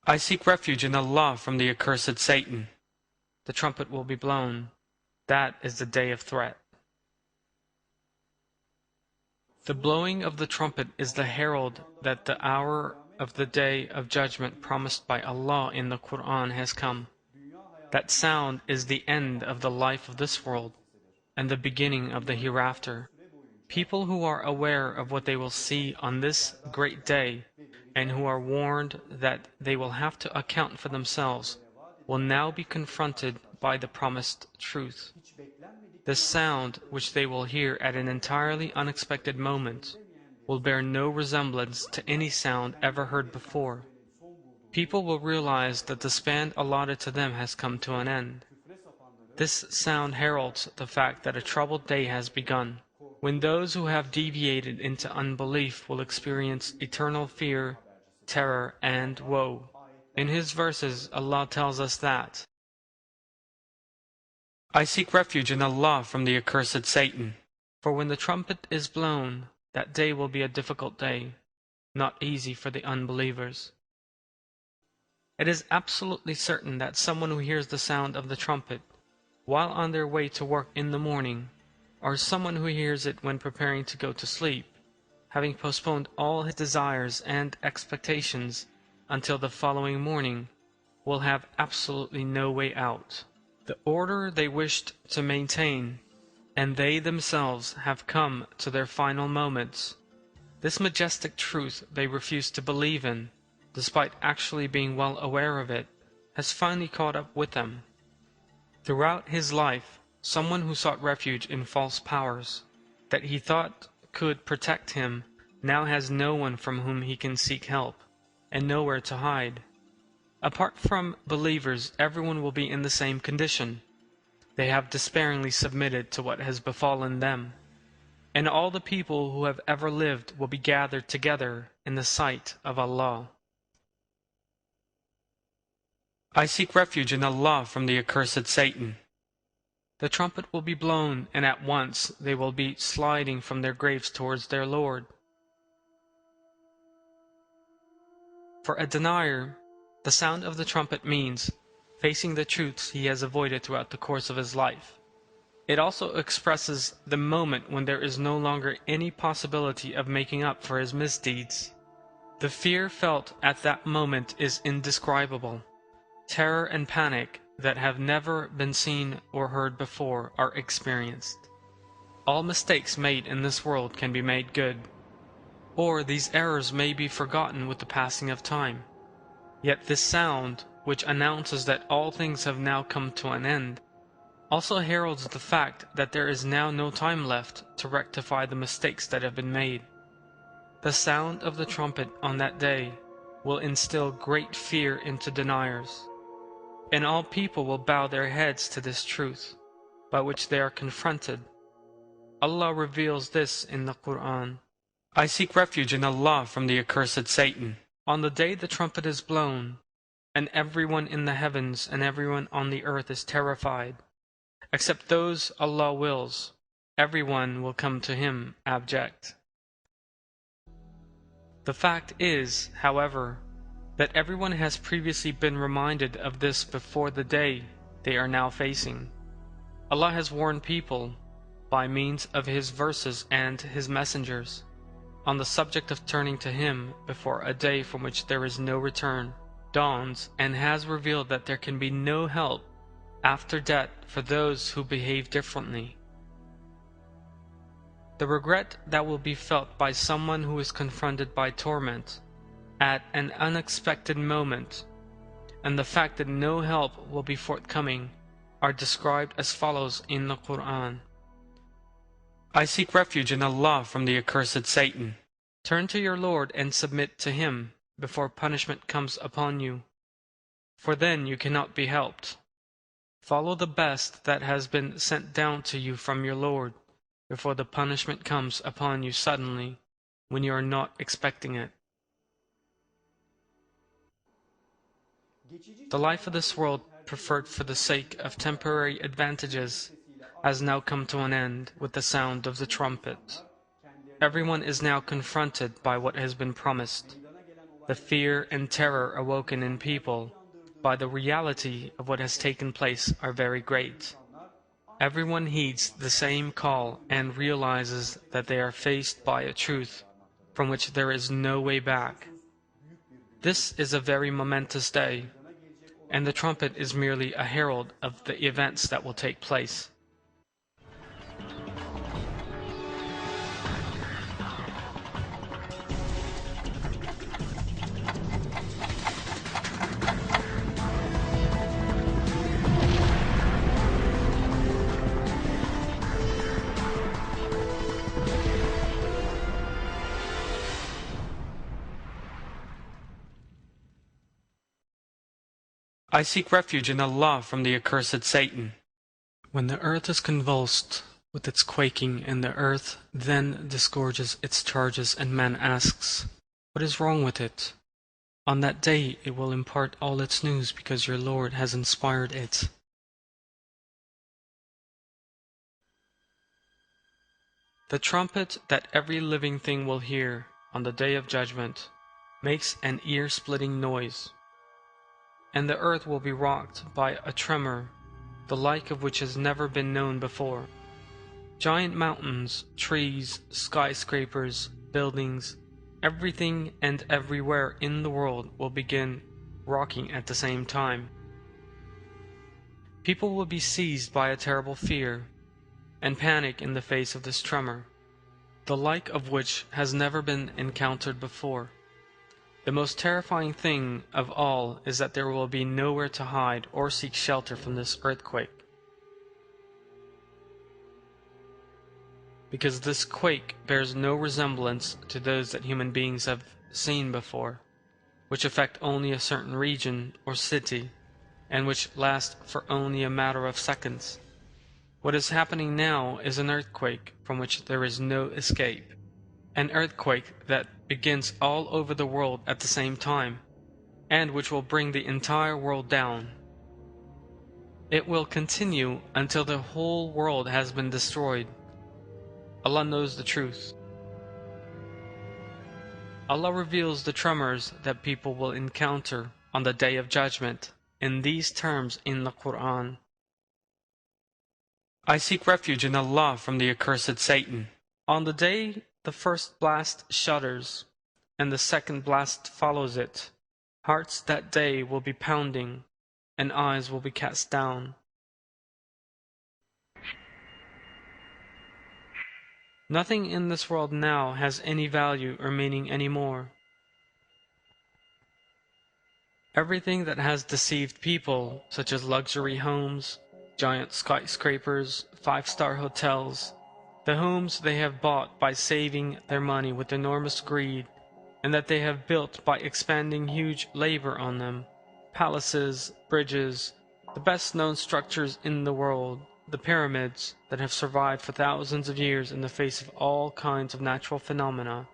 I seek refuge in Allah from the accursed Satan. The trumpet will be blown. That is the day of threat. The blowing of the trumpet is the herald that the hour of the day of judgment promised by Allah in the Quran has come. That sound is the end of the life of this world and the beginning of the hereafter. People who are aware of what they will see on this great day and who are warned that they will have to account for themselves will now be confronted by the promised truth. The sound which they will hear at an entirely unexpected moment will bear no resemblance to any sound ever heard before. People will realize that the span allotted to them has come to an end. This sound heralds the fact that a troubled day has begun, when those who have deviated into unbelief will experience eternal fear, terror, and woe. In His verses, Allah tells us that, I seek refuge in Allah from the accursed Satan. For when the trumpet is blown, that day will be a difficult day, not easy for the unbelievers. It is absolutely certain that someone who hears the sound of the trumpet while on their way to work in the morning, or someone who hears it when preparing to go to sleep, having postponed all his desires and expectations until the following morning, will have absolutely no way out. The order they wished to maintain, and they themselves have come to their final moments. This majestic truth they refuse to believe in, despite actually being well aware of it, has finally caught up with them. Throughout his life, someone who sought refuge in false powers that he thought could protect him now has no one from whom he can seek help, and nowhere to hide. Apart from believers, everyone will be in the same condition. They have despairingly submitted to what has befallen them, and all the people who have ever lived will be gathered together in the sight of Allah. I seek refuge in Allah from the accursed Satan. The trumpet will be blown, and at once they will be sliding from their graves towards their Lord. For a denier, the sound of the trumpet means facing the truths he has avoided throughout the course of his life. It also expresses the moment when there is no longer any possibility of making up for his misdeeds. The fear felt at that moment is indescribable. Terror and panic that have never been seen or heard before are experienced. All mistakes made in this world can be made good, or these errors may be forgotten with the passing of time. Yet this sound, which announces that all things have now come to an end, also heralds the fact that there is now no time left to rectify the mistakes that have been made. The sound of the trumpet on that day will instill great fear into deniers, and all people will bow their heads to this truth, by which they are confronted. Allah reveals this in the Quran. I seek refuge in Allah from the accursed Satan. On the day the trumpet is blown, and everyone in the heavens and everyone on the earth is terrified, except those Allah wills, everyone will come to Him abject. The fact is, however, that everyone has previously been reminded of this before the day they are now facing. Allah has warned people, by means of His verses and His messengers, on the subject of turning to Him before a day from which there is no return dawns, and has revealed that there can be no help after death for those who behave differently. The regret that will be felt by someone who is confronted by torment at an unexpected moment, and the fact that no help will be forthcoming, are described as follows in the Quran. I seek refuge in Allah from the accursed Satan. Turn to your Lord and submit to Him before punishment comes upon you, for then you cannot be helped. Follow the best that has been sent down to you from your Lord before the punishment comes upon you suddenly when you are not expecting it. The life of this world, preferred for the sake of temporary advantages, has now come to an end with the sound of the trumpet. Everyone is now confronted by what has been promised. The fear and terror awoken in people by the reality of what has taken place are very great. Everyone heeds the same call and realizes that they are faced by a truth from which there is no way back. This is a very momentous day, and the trumpet is merely a herald of the events that will take place. I seek refuge in Allah from the accursed Satan. When the earth is convulsed with its quaking, and the earth then disgorges its charges, and man asks, "What is wrong with it?" On that day it will impart all its news, because your Lord has inspired it. The trumpet that every living thing will hear on the day of judgment makes an ear-splitting noise, and the earth will be rocked by a tremor, the like of which has never been known before. Giant mountains, trees, skyscrapers, buildings, everything and everywhere in the world will begin rocking at the same time. People will be seized by a terrible fear and panic in the face of this tremor, the like of which has never been encountered before. The most terrifying thing of all is that there will be nowhere to hide or seek shelter from this earthquake, because this quake bears no resemblance to those that human beings have seen before, which affect only a certain region or city, and which last for only a matter of seconds. What is happening now is an earthquake from which there is no escape, an earthquake that begins all over the world at the same time, and which will bring the entire world down. It will continue until the whole world has been destroyed. Allah knows the truth. Allah reveals the tremors that people will encounter on the Day of Judgment in these terms in the Quran. I seek refuge in Allah from the accursed Satan. On the day the first blast shudders, and the second blast follows it, hearts that day will be pounding, and eyes will be cast down. Nothing in this world now has any value or meaning anymore. Everything that has deceived people, such as luxury homes, giant skyscrapers, five-star hotels, the homes they have bought by saving their money with enormous greed, and that they have built by expending huge labor on them, palaces, bridges, the best-known structures in the world, the pyramids that have survived for thousands of years in the face of all kinds of natural phenomena,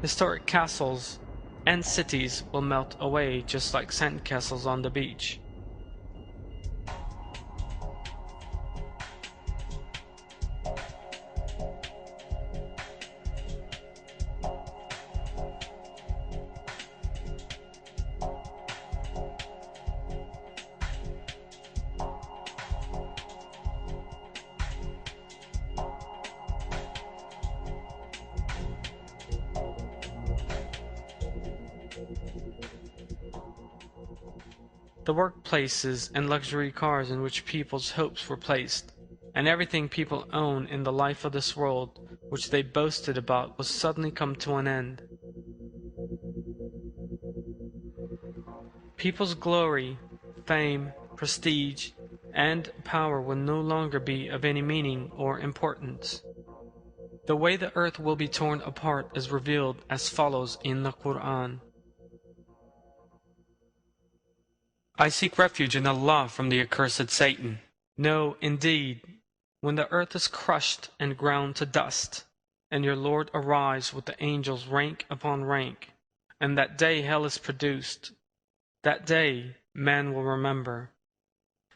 historic castles and cities will melt away just like sandcastles on the beach. The workplaces and luxury cars in which people's hopes were placed, and everything people own in the life of this world which they boasted about, will suddenly come to an end. People's glory, fame, prestige, and power will no longer be of any meaning or importance. The way the earth will be torn apart is revealed as follows in the Quran. I seek refuge in Allah from the accursed Satan. No, indeed, when the earth is crushed and ground to dust, and your Lord arrives with the angels rank upon rank, and that day hell is produced, that day man will remember.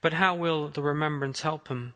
But how will the remembrance help him?